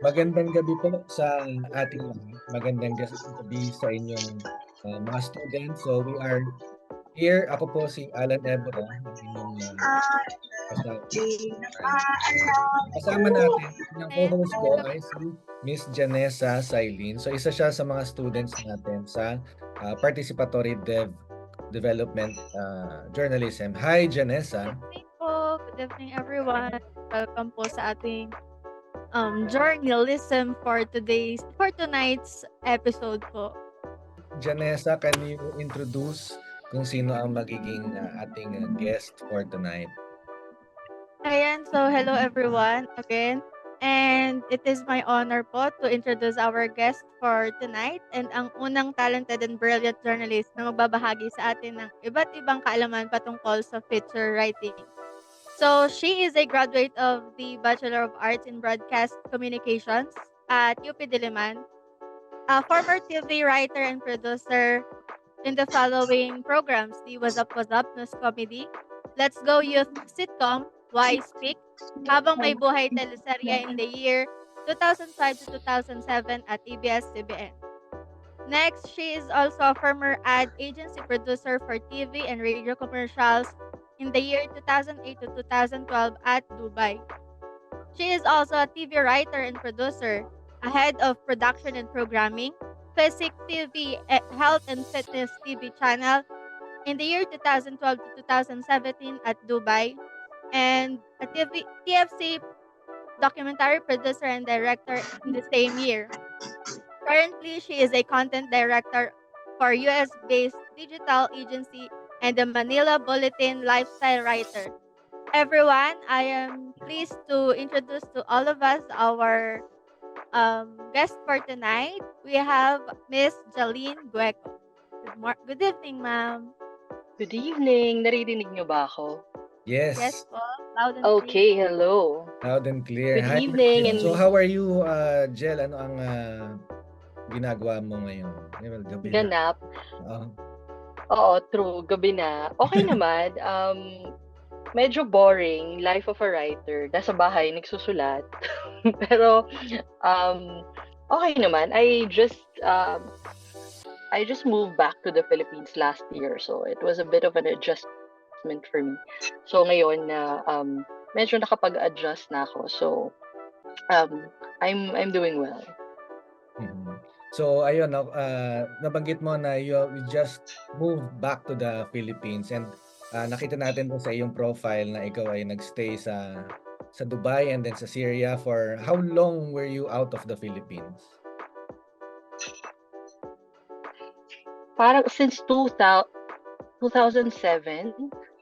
Magandang gabi po sa ating lahat. Magandang gabi sa inyong mga students. So we are here. Ako po si Alan Ebro, ang inyong kasama. Kasama natin, yung co-host ko ay si Miss Janessa Sailin. So isa siya sa mga students natin sa Participatory Development Journalism. Hi, Janessa. Good evening po. Good evening, everyone. Welcome po sa ating journalism for tonight's episode po. Janessa, can you introduce kung sino ang magiging ating guest for tonight? Ayan, so hello everyone again. And it is my honor po to introduce our guest for tonight and ang unang talented and brilliant journalist na magbabahagi sa atin ng iba't ibang kaalaman patungkol sa feature writing. So, she is a graduate of the Bachelor of Arts in Broadcast Communications at UP Diliman, a former TV writer and producer in the following programs: the Was Up, News Comedy, Let's Go Youth Sitcom, Why Speak, Habang May Buhay teleserye in the year 2005 to 2007 at ABS-CBN. Next, she is also a former ad agency producer for TV and radio commercials in the year 2008 to 2012 at Dubai. She is also a TV writer and producer, a head of production and programming, Physic TV Health and Fitness TV channel in the year 2012 to 2017 at Dubai, and a TFC documentary producer and director in the same year. Currently, she is a content director for US-based digital agency and the Manila Bulletin lifestyle writer. Everyone, I am pleased to introduce to all of us our guest for tonight. We have Miss Jellyn Gueco. Good evening, ma'am. Good evening. Naririnig niyo ba ako? Yes. Yes po. Loud and Okay, clear. hello. Loud and clear. Good Hi, evening. Jel. So how are you, Jel? Ano ang ginagawa mo ngayon? Gabi na. Ganap. Oo, true. Gabi na. Okay naman. Medyo boring. Life of a writer. Nasa bahay, nagsusulat. Pero, okay naman. I just moved back to the Philippines last year. So, it was a bit of an adjustment for me. So, ngayon na medyo nakapag-adjust na ako. So, I'm doing well. Mm-hmm. So ayun, nabanggit mo na you just moved back to the Philippines, and nakita natin po sa iyong profile na ikaw ay nagstay sa Dubai and then sa Syria. For how long were you out of the Philippines? Parang since 2007.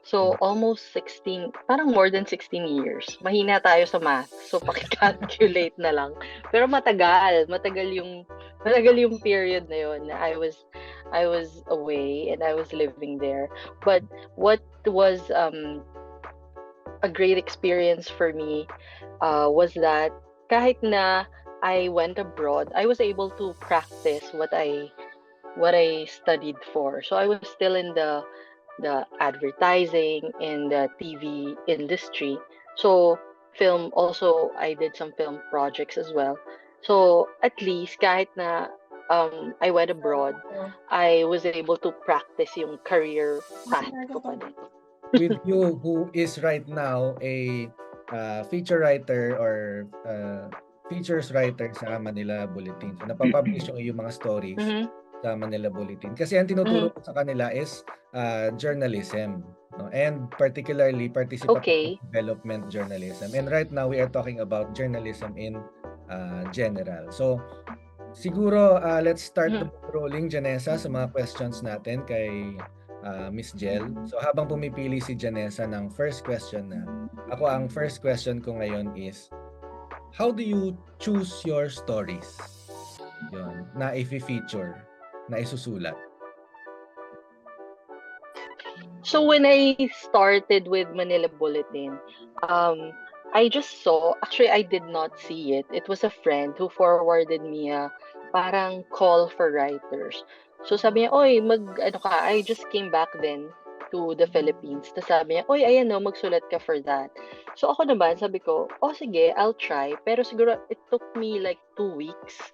So, almost 16, parang more than 16 years. Mahina tayo sa math, so paki-calculate na lang. Pero matagal yung period na yun na I was away and I was living there. But what was a great experience for me was that kahit na I went abroad, I was able to practice what I studied for. So I was still in the advertising in the TV industry. So film also, I did some film projects as well. So at least kahit na I went abroad, I was able to practice yung career path ko pa din. With you, who is right now a feature writer or features writer sa Manila Bulletin. So napapublish yung iyong mga stories. Sa Manila Bulletin. Kasi ang tinuturo ko sa kanila is journalism, no? And particularly participatory development journalism. And right now we are talking about journalism in general. So siguro let's start the rolling, Janessa, sa mga questions natin kay Miss Jel. So habang pumipili si Janessa ng first question na, ako ang first question ko ngayon is, how do you choose your stories? Yun, na i-feature, na isusulat? So when I started with Manila Bulletin, I just saw, actually I did not see it. It was a friend who forwarded me a parang call for writers. So sabi niya, oy, I just came back then to the Philippines. Tapos sabi niya, oy, ayan no, magsulat ka for that. So ako naman, sabi ko, sige, I'll try. Pero siguro, it took me like 2 weeks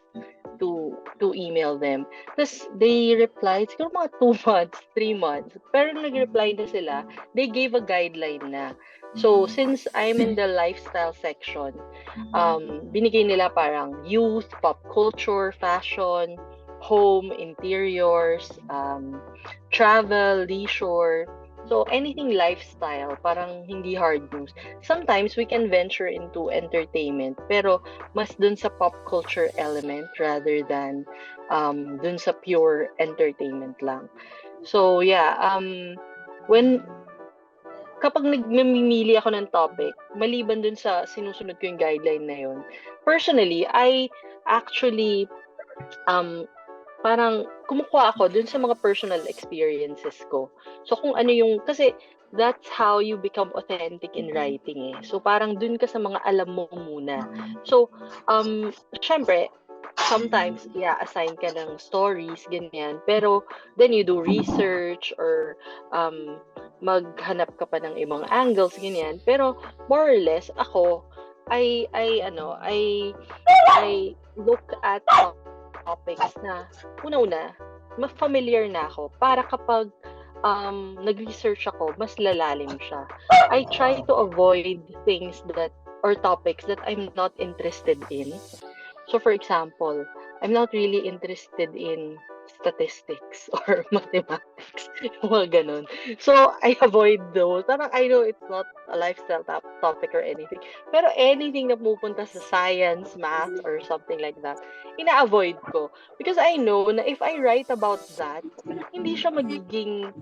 to email them. Tapos they replied, siguro mga 2 months, 3 months. Pero nag-reply na sila, they gave a guideline na. So, since I'm in the lifestyle section, binigay nila parang youth, pop culture, fashion, home, interiors, travel, leisure. So, anything lifestyle, parang hindi hard news. Sometimes, we can venture into entertainment, pero mas dun sa pop culture element rather than dun sa pure entertainment lang. So, yeah, kapag nagmimili ako ng topic, maliban dun sa sinusunod ko yung guideline na yun, personally, I actually parang kumukuha ako dun sa mga personal experiences ko. So kung ano yung, kasi that's how you become authentic in writing eh. So parang dun ka sa mga alam mo muna. So, syempre, sometimes, assign ka ng stories, ganyan. Pero, then you do research or maghanap ka pa ng ibang angles, ganyan. Pero, more or less, ako, I look at topics na una-una, familiar na ako para kapag nag-research ako, mas lalalim siya. I try to avoid things or topics that I'm not interested in. So for example, I'm not really interested in statistics or mathematics, mga ganun. So I avoid those. Parang I know it's not a lifestyle topic or anything. Pero anything na pupunta sa science, math, or something like that, ina-avoid ko. Because I know na if I write about that, hindi siya magiging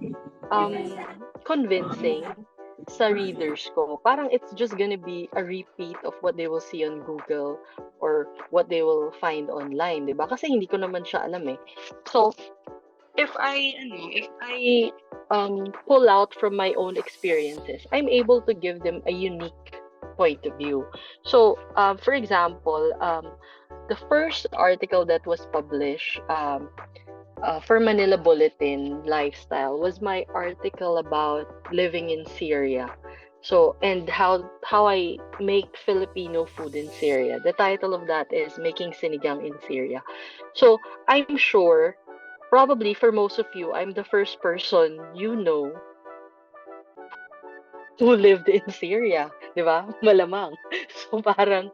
convincing sa readers ko. Parang it's just gonna be a repeat of what they will see on Google or what they will find online, 'di ba? Kasi hindi ko naman siya alam eh. So, if I pull out from my own experiences, I'm able to give them a unique point of view. So, for example, the first article that was published for Manila Bulletin Lifestyle was my article about living in Syria. So, and how I make Filipino food in Syria. The title of that is Making Sinigang in Syria. So, I'm sure, probably for most of you, I'm the first person you know who lived in Syria. Di ba? Malamang. So, parang,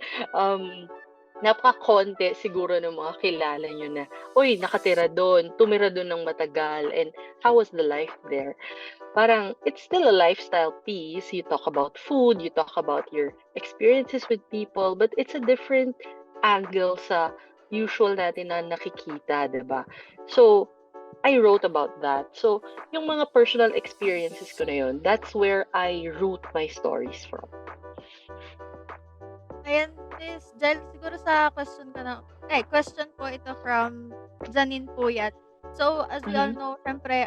napaka-konti siguro ng mga kilala nyo na, uy, nakatira doon, tumira doon ng matagal, and how was the life there? Parang, it's still a lifestyle piece. You talk about food, you talk about your experiences with people, but it's a different angle sa usual natin na nakikita, diba? So, I wrote about that. So, yung mga personal experiences ko na yun, that's where I root my stories from. Ayan, Miss Jel, siguro sa question po ito from Janine Puyat. So, as we all know, syempre,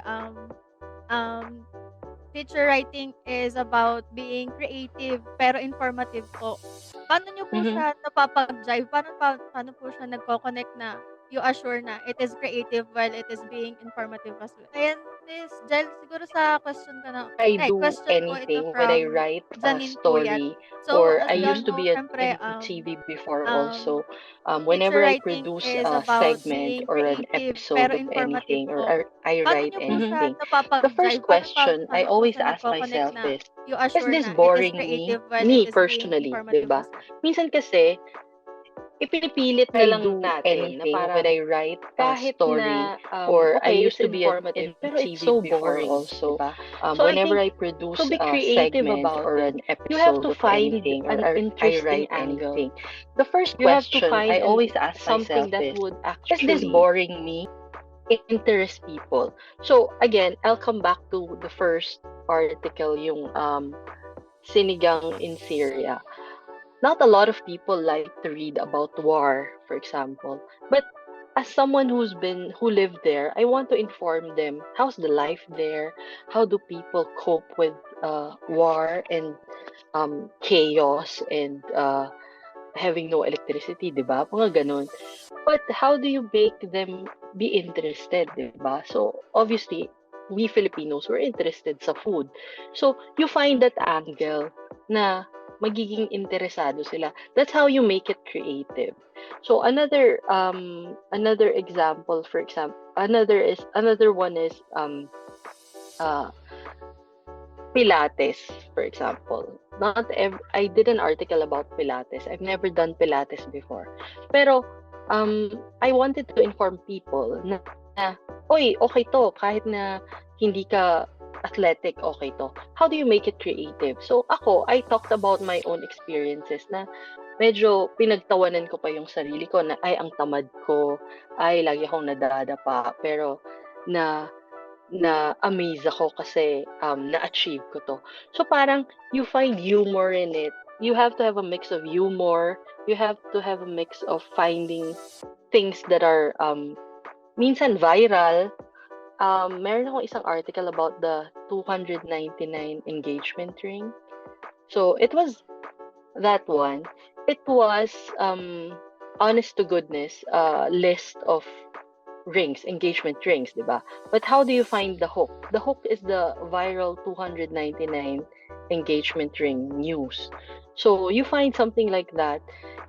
feature writing is about being creative pero informative po. Paano nyo po siya napapag-drive? Paano po siya nagko-connect na you assure na it is creative while it is being informative as well? Ayan, Miss Jel, siguro sa question I do question anything po ito when I from write a Janine story. Puyat. So, Or as I we all used to know, be syempre, in TV before also. feature Whenever I writing produce is a about segment being or an creative episode pero of informative anything po. or I Paano write nyo po siya anything, the napapag-drive? first question I Paano po always siya ask nagko-connect myself na is you this assure na it is boring creative while it me is being personally, informative diba? as well? Minsan kasi, ipinipilit na I lang do natin na anything parang when I write a kahit story, na or I okay, used it's to be in informative pero it's TV so before boring, also. diba? So Whenever I I think produce to be a creative segment about or it, an you have episode to of find anything, an or I interesting write angle. anything, The first you have to question find I always ask something myself that would is this actually boring me? Interest people. So again, I'll come back to the first article, yung Sinigang in Syria. Not a lot of people like to read about war, for example. But as someone who lived there, I want to inform them how's the life there, how do people cope with war and chaos and having no electricity, di ba? Mga ganun. But how do you make them be interested, di ba? So obviously, we Filipinos were interested sa food. So, you find that angle na magiging interesado sila. That's how you make it creative. So another example, for example, another one is uh Pilates, for example. I did an article about Pilates. I've never done Pilates before. Pero I wanted to inform people na oy, okay to kahit na hindi ka athletic, okay to. How do you make it creative? So I talked about my own experiences na medyo pinagtawanan ko pa yung sarili ko na ay ang tamad ko, ay lagi akong nadadapa, pero na-amaze ako kasi na-achieve ko to. So parang you find humor in it. You have to have a mix of humor. You have to have a mix of finding things that are minsan viral. Meron akong isang article about the 299 engagement ring. So it was that one. It was honest to goodness list of rings, engagement rings, diba? But how do you find the hook? The hook is the viral 299 engagement ring news. So you find something like that,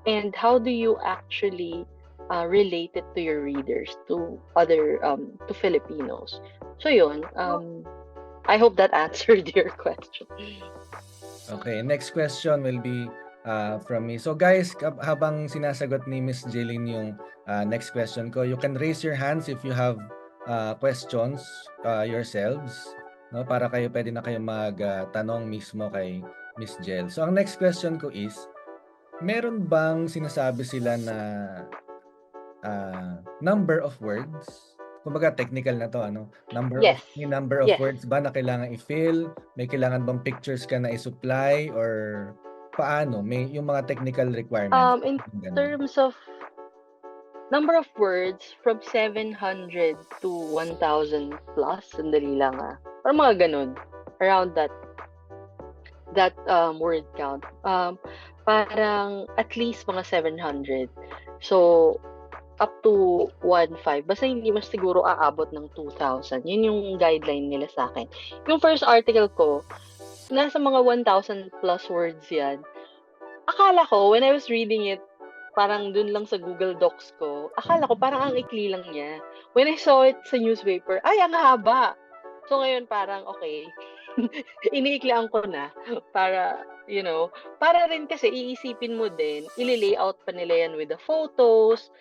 and how do you actually relate it to your readers, to other to Filipinos? So yun, I hope that answered your question. Okay, next question will be from me. So guys, habang sinasagot ni Miss Jellyn yung next question ko, you can raise your hands if you have questions yourselves, no? Para pwede na kayo magtanong mismo kay Miss Jell. So ang next question ko is, meron bang sinasabi sila na number of words? Kumbaga technical na to, ano? Number Yes. of words ba na kailangan i-fill? May kailangan bang pictures ka na i-supply, or paano? May yung mga technical requirements. In terms of number of words, from 700 to 1,000 plus, sandali lang or mga ganun, around that word count. Parang at least mga 700. So up to 1,500. Basta hindi mas siguro aabot ng 2,000. Yun yung guideline nila sa akin. Yung first article ko, nasa mga 1,000 plus words yan. Akala ko, when I was reading it, parang dun lang sa Google Docs ko, akala ko parang ang ikli lang niya. When I saw it sa newspaper, ay, ang haba! So ngayon parang, okay, iniiklaan ko na para, para rin kasi iisipin mo din, ili-layout pa nila yan with the photos,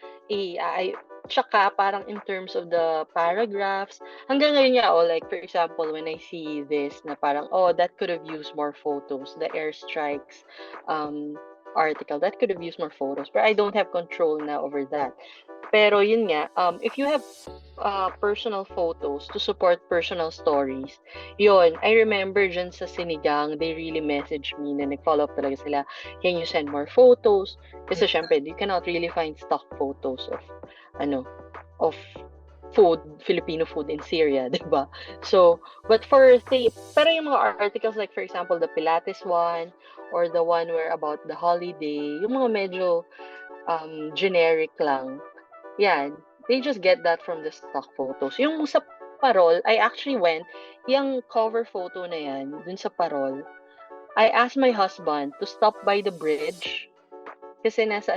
tsaka parang in terms of the paragraphs, hanggang ngayon nga, like for example, when I see this na parang, that could have used more photos, the airstrikes article, that could have used more photos, but I don't have control na over that. Pero yun nga, if you have personal photos to support personal stories, yun, I remember dyan sa Sinigang, they really messaged me na nag-follow up talaga sila, can you send more photos? Kasi syempre, you cannot really find stock photos of food, Filipino food in Syria, diba? So, but pero yung mga articles, like for example, the Pilates one, or the one where about the holiday, yung mga medyo generic lang, yan, they just get that from the stock photos. Yung sa parol, I actually went, yung cover photo na yan, dun sa parol, I asked my husband to stop by the bridge, kasi nasa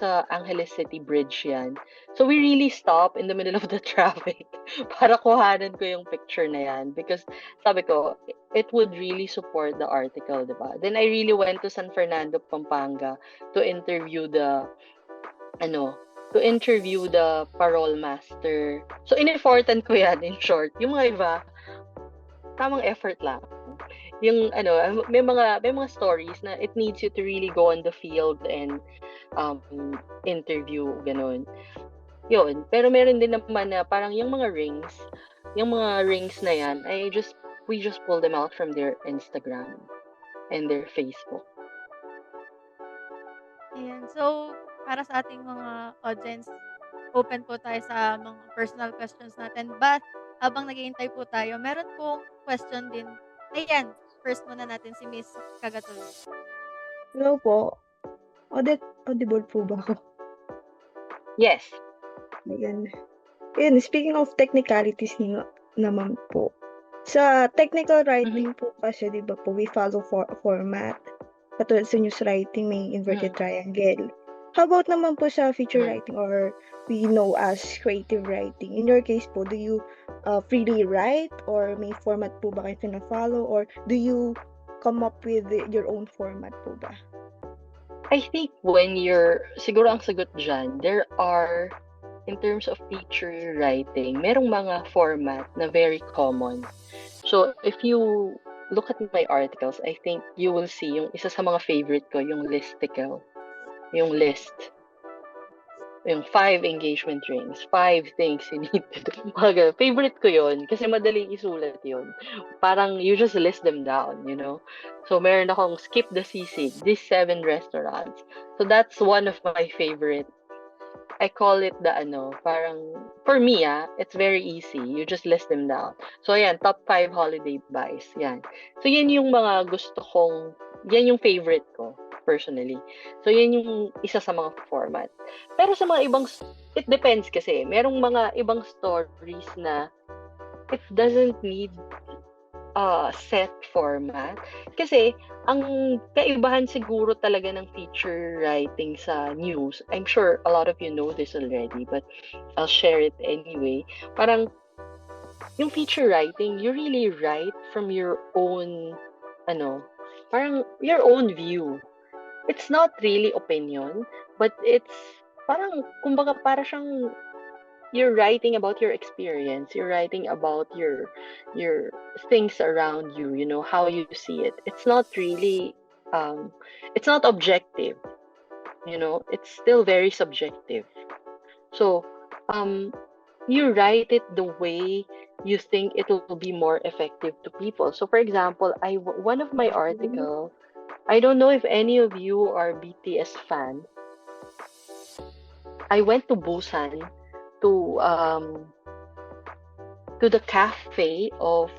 sa Angeles City Bridge yan. So we really stop in the middle of the traffic para kuhanan ko yung picture na yan, because sabi ko, it would really support the article, diba? Then I really went to San Fernando, Pampanga to interview the parole master. So in-effortan ko yan, in short. Yung mga iba, tamang effort lang. Yung may mga stories na it needs you to really go on the field and interview, ganun. Yun. Pero meron din naman na parang yung mga rings na yan, we just pull them out from their Instagram and their Facebook. Ayan. So, para sa ating mga audience, open po tayo sa mga personal questions natin. But, habang naghihintay po tayo, meron pong question din. Ayan, first muna natin si Miss Kagatul. Hello po. Audible po ba ako? Yes. Ayan. Speaking of technicalities nga, naman po. Sa technical writing po kasi, di ba po, we follow format. Katulad sa news writing, may inverted triangle. How about naman po sa feature writing, or we know as creative writing? In your case po, do you freely write, or may format po ba kayo pina-follow, or do you come up with your own format po ba? I think siguro ang sagot dyan, there are, in terms of feature writing, merong mga format na very common. So, if you look at my articles, I think you will see yung isa sa mga favorite ko, yung listicle. Yung list. Yung 5 engagement rings, 5 things you need to do. Favorite ko yun kasi madaling isulat yun. Parang you just list them down, you know? So, meron akong skip the sisig, these 7 restaurants. So, that's one of my favorite. I call it parang, for me, it's very easy. You just list them down. So, ayan, top 5 holiday buys. Yan. So, yan yung mga yan yung favorite ko, personally. So, yan yung isa sa mga format. Pero sa mga it depends kasi. Merong mga ibang stories na it doesn't need set format. Kasi, ang kaibahan siguro talaga ng feature writing sa news, I'm sure a lot of you know this already, but I'll share it anyway. Parang, yung feature writing, you really write from your own, parang your own view. It's not really opinion, but it's parang, kumbaga, para siyang you're writing about your experience. You're writing about your things around you, how you see it. It's not really, it's not objective, it's still very subjective. So, you write it the way you think it will be more effective to people. So, for example, one of my article, I don't know if any of you are BTS fan. I went to Busan to the cafe of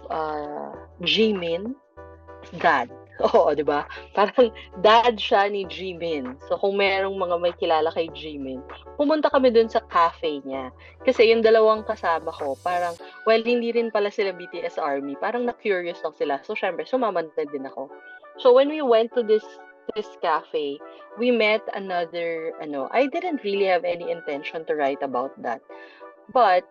Jimin's dad. Oo, di ba? Parang dad siya ni Jimin. So, kung merong mga may kilala kay Jimin, pumunta kami dun sa cafe niya. Kasi yung dalawang kasama ko, parang, well, hindi rin pala sila BTS Army. Parang na-curious lang sila. So, syempre, sumama na din ako. So, when we went to this cafe, we met another, I didn't really have any intention to write about that. But,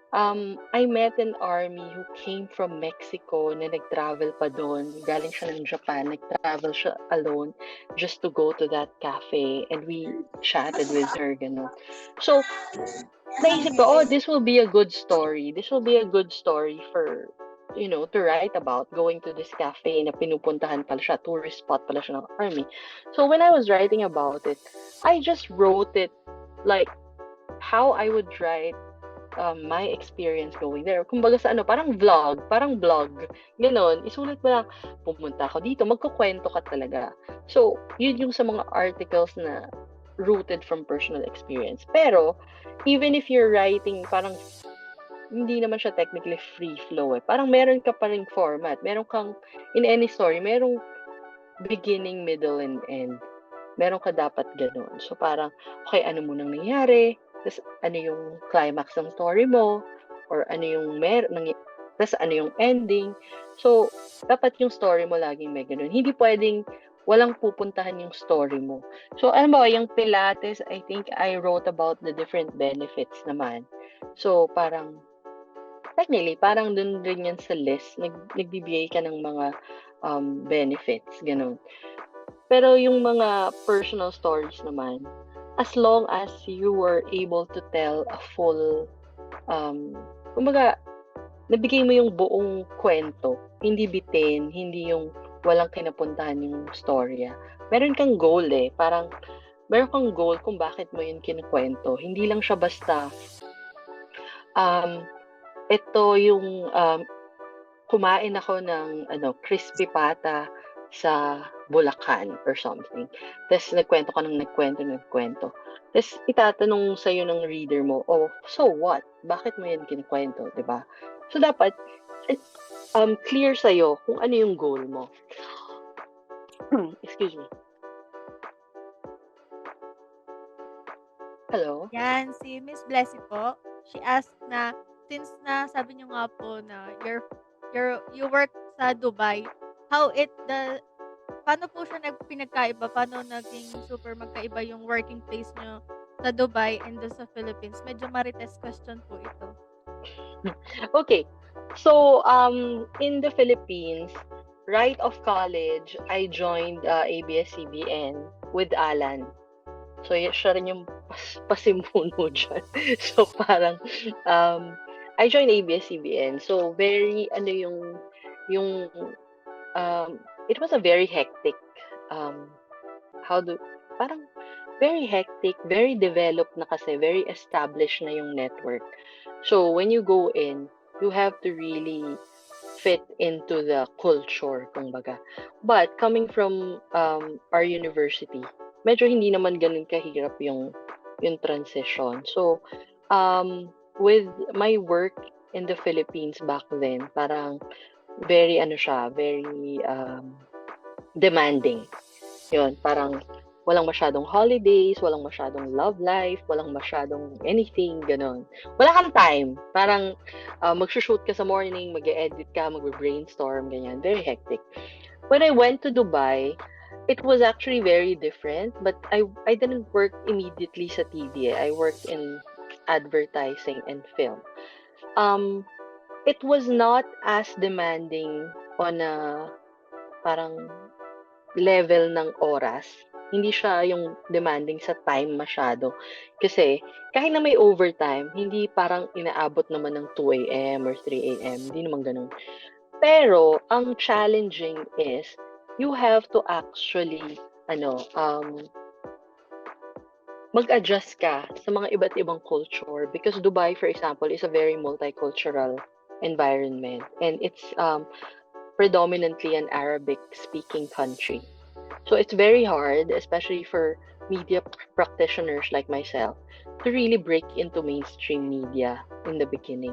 I met an army who came from Mexico na nag-travel pa doon. Galing siya ng Japan. Nag-travel siya alone just to go to that cafe. And we chatted with her, ganun. So, naisip ko, this will be a good story. This will be a good story for, to write about, going to this cafe na pinupuntahan pala siya, tourist spot pala siya ng army. So, when I was writing about it, I just wrote it like how I would write my experience going there. Kumbaga sa parang blog. Ganon, isulat mo lang, pumunta ako dito, magkukwento ka talaga. So, yun yung sa mga articles na rooted from personal experience. Pero, even if you're writing, parang hindi naman siya technically free flow Parang meron ka pa ring format. Meron kang, in any story, merong beginning, middle, and end. Meron ka dapat ganon. So, parang, okay, ano munang nangyari? Tapos, ano yung climax ng story mo? Or ano yung tapos, ano yung ending? So, dapat yung story mo laging may ganun. Hindi pwedeng walang pupuntahan yung story mo. So, alam mo, yung Pilates, I think I wrote about the different benefits naman. So, parang, technically, parang dun rin yan sa list. Nagbibigay ka ng mga benefits, ganun. Pero yung mga personal stories naman, as long as you were able to tell a full, kumbaga, nabigay mo yung buong kwento, hindi bitin, hindi yung walang kinapuntahan yung storya. Meron kang goal parang meron kang goal kung bakit mo yun kinukwento. Hindi lang siya basta, ito yung, kumain ako ng, crispy pata sa Bulacan or something. Tapos nagkwento ka ng nagkwento. Tapos itatanong sa'yo ng reader mo, so what? Bakit mo yan kinukwento, di ba? So dapat, clear sa'yo kung ano yung goal mo. Excuse me. Hello? Yan, si Miss Blessy po. She asked na, since sabi niyo nga po na you work sa Dubai, paano po siya pinagkaiba? Paano naging super magkaiba yung working place niyo sa Dubai and sa Philippines? Medyo marites question po ito. Okay. So, in the Philippines, right off college, I joined ABS-CBN with Alan. So, siya rin yung pasimuno dyan. So, parang, I joined ABS-CBN. So, very, it was a very hectic, parang very hectic, very developed na kasi, very established na yung network. So, when you go in, you have to really fit into the culture, kumbaga. But, coming from our university, medyo hindi naman ganun kahirap yung transition. So, with my work in the Philippines back then, parang very demanding. Yun, parang walang masyadong holidays, walang masyadong love life, walang masyadong anything, ganon. Wala kang time. Parang magsushoot ka sa morning, mag-edit ka, mag-brainstorm, ganyan. Very hectic. When I went to Dubai, it was actually very different, but I didn't work immediately sa TV. I worked in advertising and film. It was not as demanding on a parang level ng oras. Hindi siya yung demanding sa time masyado. Kasi kahit na may overtime, hindi parang inaabot naman ng 2 a.m. or 3 a.m. Hindi naman ganun. Pero ang challenging is you have to actually mag-adjust ka sa mga iba't ibang culture because Dubai, for example, is a very multicultural environment and it's predominantly an Arabic-speaking country. So it's very hard, especially for media practitioners like myself, to really break into mainstream media in the beginning,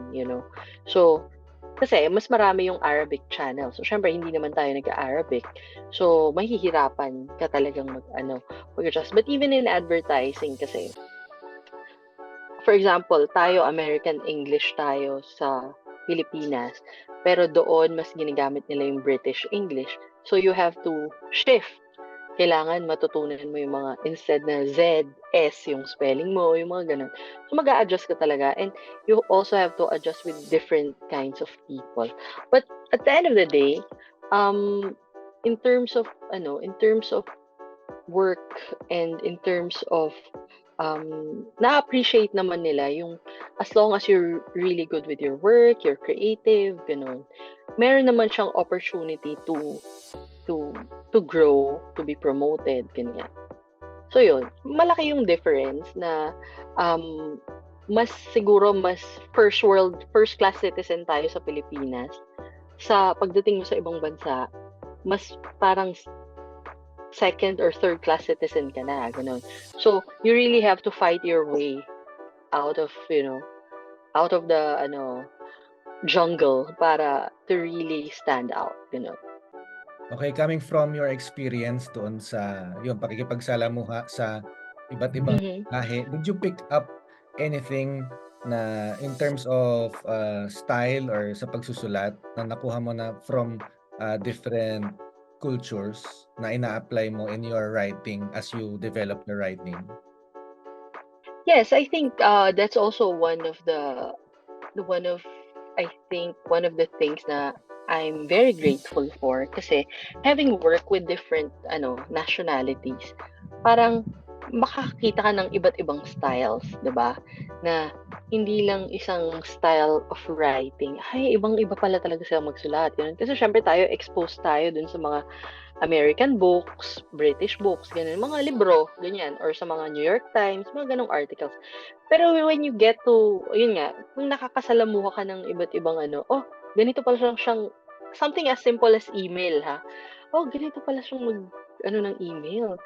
So, kasi mas marami yung Arabic channel. So, syempre, hindi naman tayo nag-Arabic. So, mahihirapan ka talagang mag-adjust. But even in advertising kasi, for example, tayo, American English tayo sa Pilipinas. Pero doon, mas ginagamit nila yung British English. So, you have to shift. Kailangan matutunan mo yung mga, instead na Z, S, yung spelling mo, yung mga ganun. So, mag-a-adjust ka talaga. And you also have to adjust with different kinds of people. But at the end of the day, in terms of work and in terms of na-appreciate naman nila yung as long as you're really good with your work, you're creative, ganun. Meron naman siyang opportunity to grow, to be promoted, ganyan. So yun, malaki yung difference na mas first class citizen tayo sa Pilipinas. Sa pagdating mo sa ibang bansa, mas parang second or third class citizen ka na, ganun. So, you really have to fight your way out of the jungle para to really stand out, ganun. Okay, coming from your experience doon sa yung pakikipagsalamuha sa iba't ibang lahi, did you pick up anything na in terms of style or sa pagsusulat na nakuha mo na from different cultures na ina-apply mo in your writing as you develop your writing? Yes, I think that's also one of the things na I'm very grateful for kasi having worked with different nationalities, parang makakakita ka ng iba't ibang styles, 'di ba? Na hindi lang isang style of writing. Ay, ibang-iba pala talaga sila magsulat. Ganun. Kasi syempre tayo exposed tayo dun sa mga American books, British books, ganun, mga libro, ganyan, or sa mga New York Times, mga ganong articles. Pero when you get to, yun nga, kung nakakasalamuha ka ng iba't ibang ganito pala siyang, something as simple as email, ha? Ganito pala siyang ng email.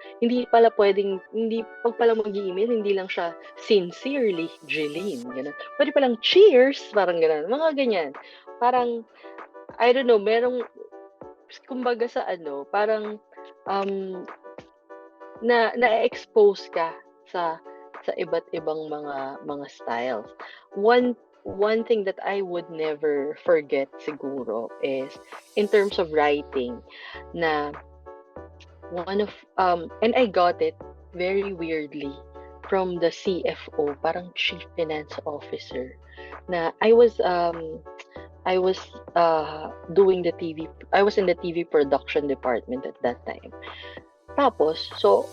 Pag pala mag-email, hindi lang siya sincerely, Jellyn, ganun. Pwede palang cheers, parang ganun, mga ganyan. Parang, I don't know, merong, kumbaga sa parang na-expose ka sa iba't ibang mga styles. One one thing that I would never forget siguro is in terms of writing na one of and I got it very weirdly from the CFO, parang Chief Finance Officer, na I was doing the TV. I was in the TV production department at that time. Tapos, so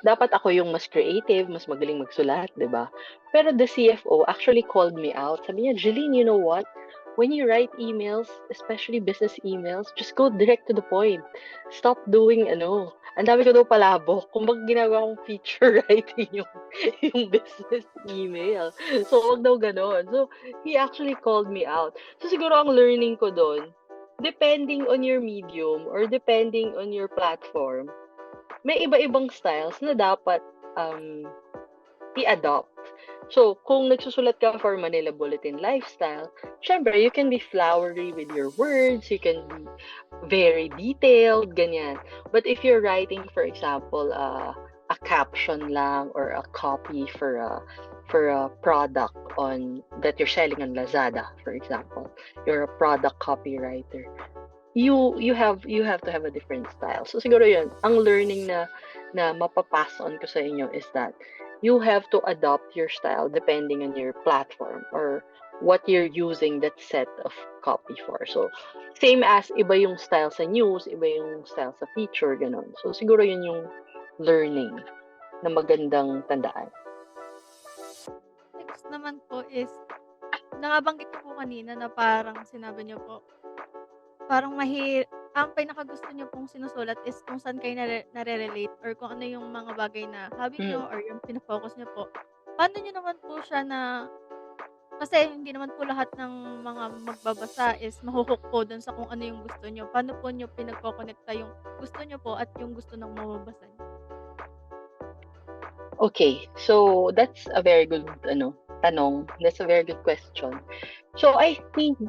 dapat ako yung mas creative, mas magaling magsulat, 'di ba? Pero the CFO actually called me out. Sabi niya, "Jellyn, you know what? When you write emails, especially business emails, just go direct to the point. Stop doing ang dami ko daw palabok. Kumbaga ginagawa kong feature writing yung business email. So, wag daw ganon. So, he actually called me out. So, siguro ang learning ko doon, depending on your medium or depending on your platform, may iba-ibang styles na dapat i-adopt. So, kung nagsusulat ka for Manila Bulletin Lifestyle, syempre, you can be flowery with your words, you can be very detailed, ganyan. But if you're writing, for example, a caption lang or a copy for a product that you're selling on Lazada, for example, you're a product copywriter, you have to have a different style. So siguro yun, ang learning na mapapass on ko sa inyo is that you have to adopt your style depending on your platform or what you're using that set of copy for. So same as iba yung style sa news, iba yung style sa feature, ganun. So siguro yun yung learning na magandang tandaan. Next naman po is, nabanggit niyo po kanina na parang sinabi niyo po, parang ang pinakagusto niyo pong sinusulat is kung saan kayo nare-relate or kung ano yung mga bagay na hobby niyo or yung focus niyo po. Paano niyo naman po siya kasi hindi naman po lahat ng mga magbabasa is mahu-hook po dun sa kung ano yung gusto niyo. Paano po niyo pinagko-konekta yung gusto niyo po at yung gusto ng mababasa niyo? Okay, so that's a very good tanong. That's a very good question. So I think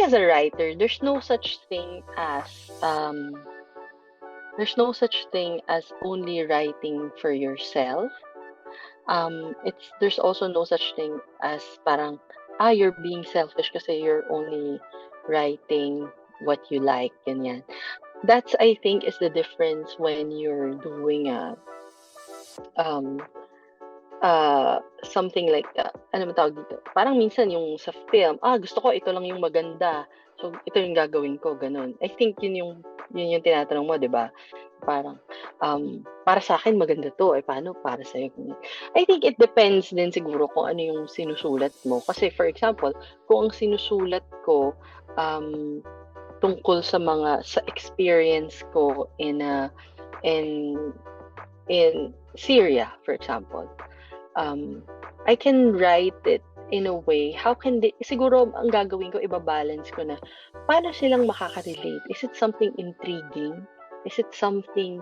as a writer, there's no such thing as only writing for yourself. There's also no such thing as parang you're being selfish kasi you're only writing what you like, ganyan. That's, I think, is the difference when you're doing something like ano mo tawag dito? Parang minsan yung sa film, gusto ko ito lang yung maganda. So ito yung gagawin ko, ganun. I think yun yung tinatanong mo, 'di ba? Parang para sa akin maganda to, paano para sa iyo? I think it depends din siguro kung ano yung sinusulat mo. Kasi for example, kung ang sinusulat ko tungkol sa experience ko in Syria, for example, I can write it in a way, siguro ang gagawin ko, ibabalance ko na, paano silang makaka-relate? Is it something intriguing? Is it something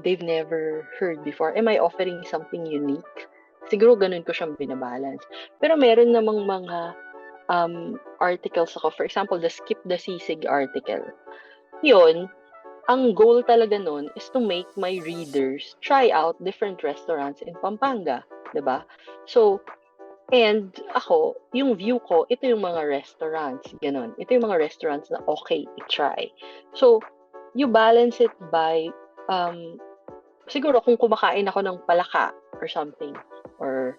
they've never heard before? Am I offering something unique? Siguro ganun ko siyang binabalance. Pero meron namang mga articles ako, for example, the Skip the Sisig article. Yun, ang goal talaga nun is to make my readers try out different restaurants in Pampanga, 'di ba? So, and ako, yung view ko, ito yung mga restaurants, ganun. Ito yung mga restaurants na okay i-try. So, you balance it by siguro kung kumakain ako ng palaka or something, or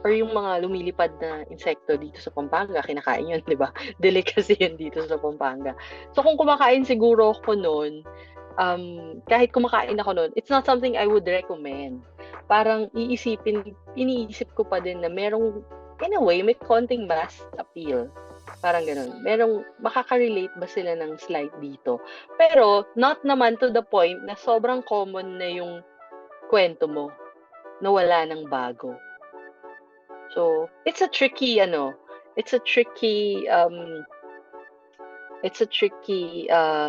yung mga lumilipad na insekto dito sa Pampanga, kinakain yun, di ba? Delicacy yun dito sa Pampanga. So, kung kumakain siguro ako nun, kahit kumakain ako nun, it's not something I would recommend. Parang iniisip ko pa din na merong, in a way, may konting mass appeal. Parang ganun. Makaka-relate ba sila ng slight dito? Pero, not naman to the point na sobrang common na yung kwento mo na wala ng bago. So, it's a tricky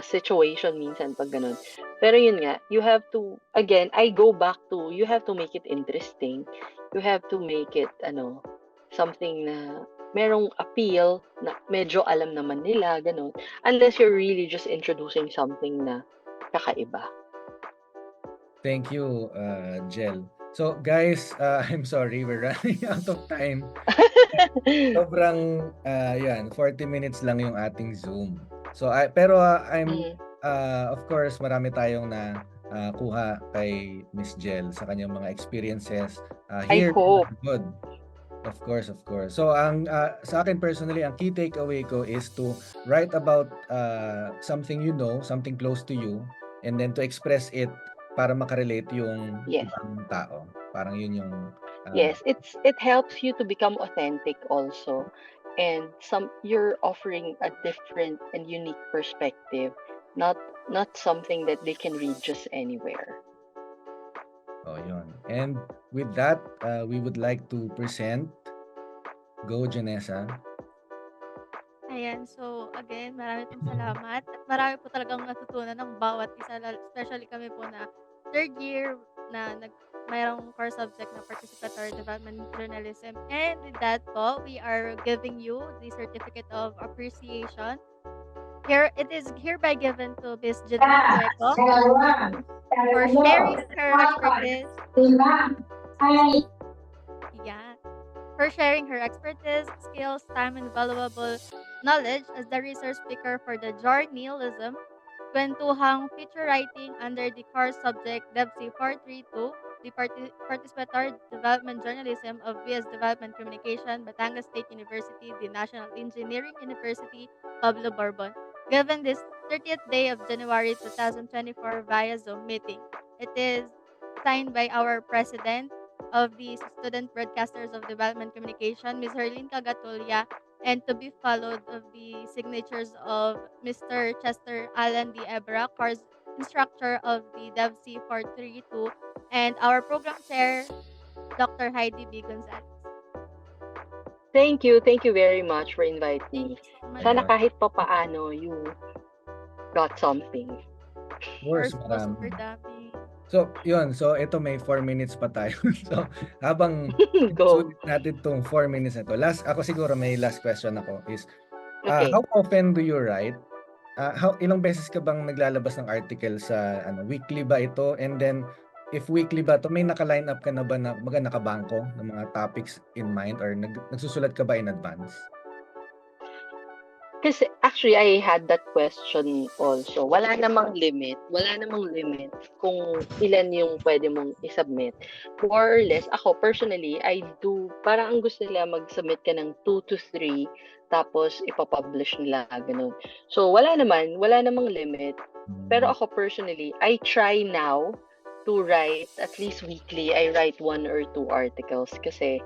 situation minsan pag ganun. Pero yun nga, you have to, again, I go back to, you have to make it interesting. You have to make it, something na merong appeal na medyo alam naman nila, ganun. Unless you're really just introducing something na kakaiba. Thank you, Jel. So guys, I'm sorry, we're running out of time. Sobrang, yan, 40 minutes lang yung ating Zoom. So, pero I'm, of course, marami tayong na kuha kay Miss Jel sa kanyang mga experiences I here. hope. Good. Of course, of course. So, sa akin personally, ang key takeaway ko is to write about something you know, something close to you, and then to express it para makarelate yung ibang tao. Parang yun yung yes, it helps you to become authentic also, and you're offering a different and unique perspective, not something that they can read just anywhere. Oh, yun. And with that, we would like to present. Go, Janessa. Ayan, so again, marami pong salamat at marami po talagang natutunan ng bawat isa, especially kami po na third year na mayroong core subject na Participatory Development Journalism. And with that po, we are giving you the Certificate of Appreciation. Here, it is hereby given to Ms. Jellyn Gueco for sharing her expertise. Yeah. For sharing her expertise, skills, time, and valuable knowledge as the research speaker for the Journeylism, Kwentuhang feature writing under the core subject DEVC 432, the Participatory Development Journalism of VS Development Communication, Batangas State University, the National Engineering University, Pablo Bourbon. Given this 30th day of January 2024 via Zoom meeting. It is signed by our President of the Student Broadcasters of Development Communication, Ms. Jellyn Gueco, and to be followed of the signatures of Mr. Chester Alan D. Ebra, course instructor of the DEVC 432, and our program chair, Dr. Heidi B. Gonzalez. Thank you very much for inviting me. So much. Sana kahit pa paano you got something. Of course, super dami. So, yun. So, ito may 4 minutes pa tayo. So, habang sulit natin itong 4 minutes na ito. Ako siguro may last question ako is, how often do you write? Ilang beses ka bang naglalabas ng article sa weekly ba ito? And then, if weekly ba ito, may naka-line up ka na ba na nakabangko ng mga topics in mind or nagsusulat ka ba in advance? Kasi actually, I had that question also. Wala namang limit kung ilan yung pwede mong isubmit. More or less, ako personally, I do, parang ang gusto nila mag-submit ka ng 2 to 3, tapos ipapublish nila, ganun. So, wala namang limit. Pero ako personally, I try now to write at least weekly. I write 1 or 2 articles kasi,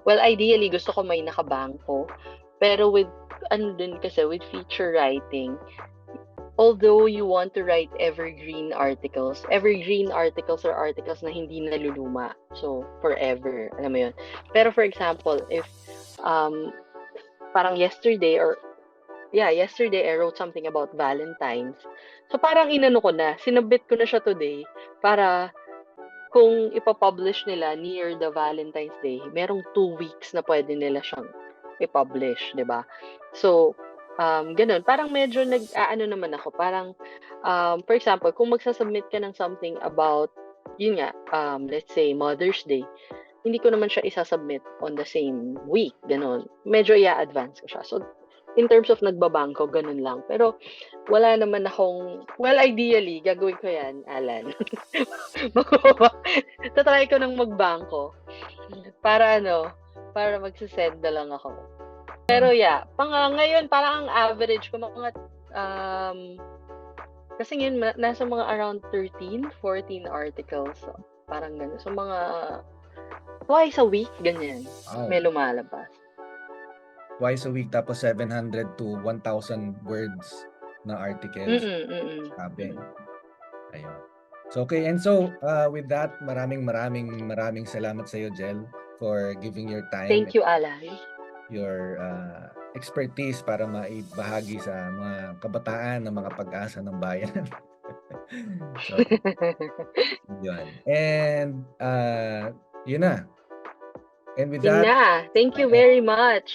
well, ideally, gusto ko may nakabangko. Pero with feature writing, although you want to write evergreen articles are articles na hindi naluluma. So, forever. Alam mo yun. Pero for example, if parang yesterday I wrote something about Valentine's. So, parang sinubmit ko na siya today para kung ipapublish nila near the Valentine's Day, merong 2 weeks na pwede nila siyang i-publish, 'di ba? So, ganun. Parang medyo naman ako. Parang, for example, kung magsasubmit ka ng something about, yun nga, let's say, Mother's Day, hindi ko naman siya isasubmit on the same week, ganun. Medyo i-advance ko siya. So, in terms of nagbabangko, ganun lang. Pero, wala naman akong, well, ideally, gagawin ko yan, Alan. Tatry ko ng magbangko. Para magsisend na lang ako. Pero ngayon, parang ang average ko, kasi ngayon, nasa mga around 13, 14 articles. So, parang gano'n. So, mga twice a week, ganyan. Wow. May lumalabas. Twice a week, tapos 700 to 1,000 words na articles. Sabi. Ayun. So, okay. And so, with that, maraming salamat sa iyo, Jel, for giving your time. Thank you, Alan. Your expertise para maibahagi sa mga kabataan ng mga pag-asa ng bayan. So, yun. And, yun na. And with that, thank you very much.